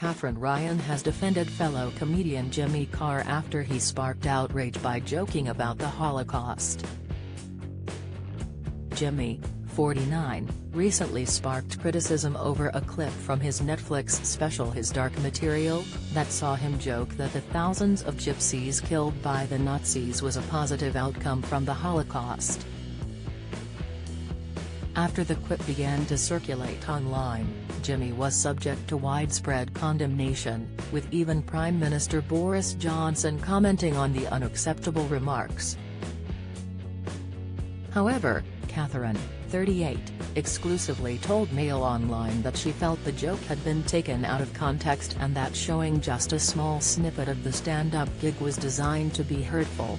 Katherine Ryan has defended fellow comedian Jimmy Carr after he sparked outrage by joking about the Holocaust. Jimmy, 49, recently sparked criticism over a clip from his Netflix special His Dark Material, that saw him joke that the thousands of gypsies killed by the Nazis was a positive outcome from the Holocaust. After the quip began to circulate online, Jimmy was subject to widespread condemnation, with even Prime Minister Boris Johnson commenting on the unacceptable remarks. However, Katherine, 38, exclusively told Mail Online that she felt the joke had been taken out of context and that showing just a small snippet of the stand-up gig was designed to be hurtful.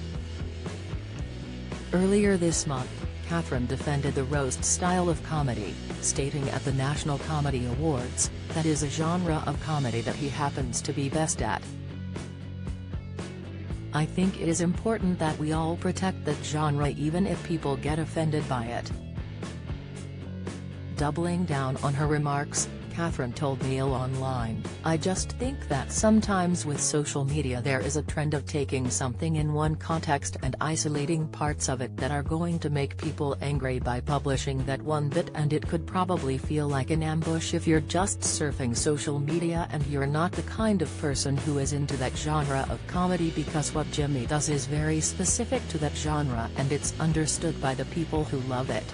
Earlier this month, Katherine defended the roast style of comedy, stating at the National Comedy Awards, that is a genre of comedy that he happens to be best at. "I think it is important that we all protect that genre even if people get offended by it." Doubling down on her remarks, Katherine told Mail Online, "I just think that sometimes with social media there is a trend of taking something in one context and isolating parts of it that are going to make people angry by publishing that one bit, and it could probably feel like an ambush if you're just surfing social media and you're not the kind of person who is into that genre of comedy, because what Jimmy does is very specific to that genre and it's understood by the people who love it.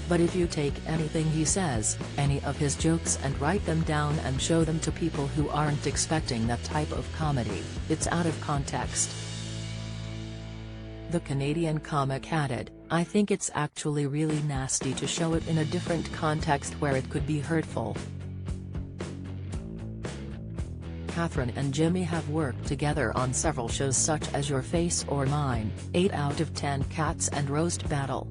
But if you take anything he says, any of his jokes, and write them down and show them to people who aren't expecting that type of comedy, it's out of context." The Canadian comic added, "I think it's actually really nasty to show it in a different context where it could be hurtful." Katherine and Jimmy have worked together on several shows such as Your Face or Mine, 8 out of 10 Cats and Roast Battle.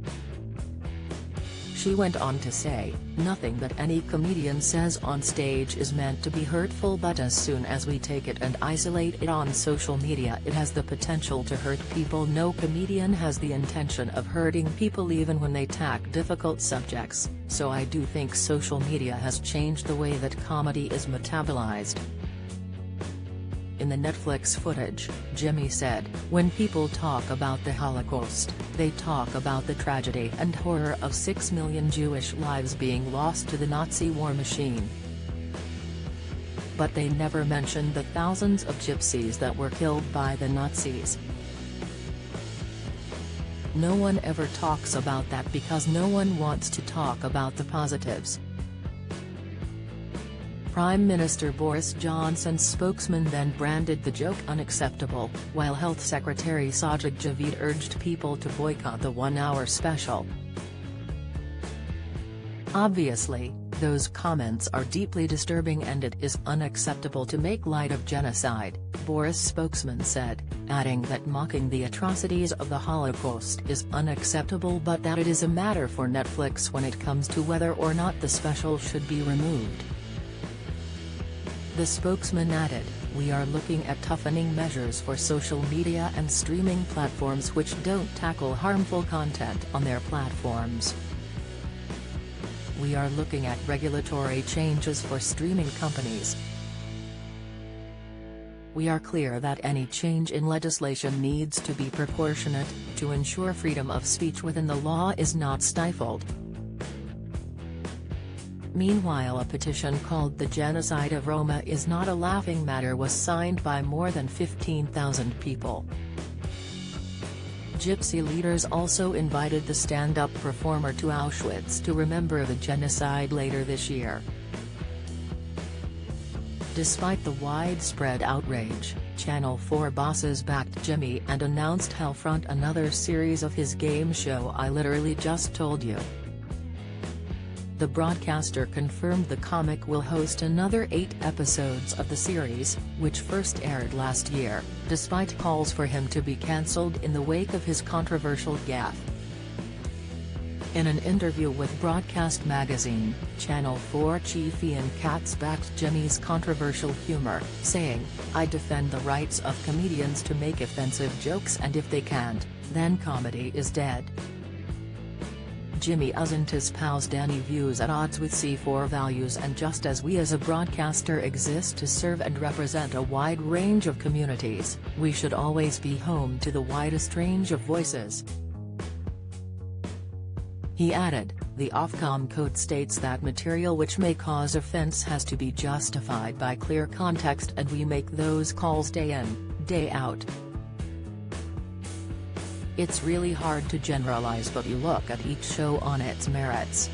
She went on to say, "Nothing that any comedian says on stage is meant to be hurtful, but as soon as we take it and isolate it on social media it has the potential to hurt people. No comedian has the intention of hurting people even when they tackle difficult subjects, so I do think social media has changed the way that comedy is metabolized." In the Netflix footage, Jimmy said, "When people talk about the Holocaust, they talk about the tragedy and horror of 6 million Jewish lives being lost to the Nazi war machine. But they never mention the thousands of gypsies that were killed by the Nazis. No one ever talks about that because no one wants to talk about the positives." Prime Minister Boris Johnson's spokesman then branded the joke unacceptable, while Health Secretary Sajid Javid urged people to boycott the one-hour special. "Obviously, those comments are deeply disturbing and it is unacceptable to make light of genocide," Boris' spokesman said, adding that mocking the atrocities of the Holocaust is unacceptable but that it is a matter for Netflix when it comes to whether or not the special should be removed. The spokesman added, "We are looking at toughening measures for social media and streaming platforms which don't tackle harmful content on their platforms. We are looking at regulatory changes for streaming companies. We are clear that any change in legislation needs to be proportionate, to ensure freedom of speech within the law is not stifled." Meanwhile, a petition called "The Genocide of Roma is Not a Laughing Matter" was signed by more than 15,000 people. Gypsy leaders also invited the stand-up performer to Auschwitz to remember the genocide later this year. Despite the widespread outrage, Channel 4 bosses backed Jimmy and announced he'll front another series of his game show I Literally Just Told You. The broadcaster confirmed the comic will host another 8 episodes of the series, which first aired last year, despite calls for him to be cancelled in the wake of his controversial gaffe. In an interview with Broadcast Magazine, Channel 4 chief Ian Katz backed Jimmy's controversial humor, saying, "I defend the rights of comedians to make offensive jokes, and if they can't, then comedy is dead." Jimmy isn't his pals Danny views at odds with C4 values, and just as we as a broadcaster exist to serve and represent a wide range of communities, we should always be home to the widest range of voices. He added, the Ofcom code states that material which may cause offense has to be justified by clear context, and we make those calls day in, day out. It's really hard to generalize, but you look at each show on its merits.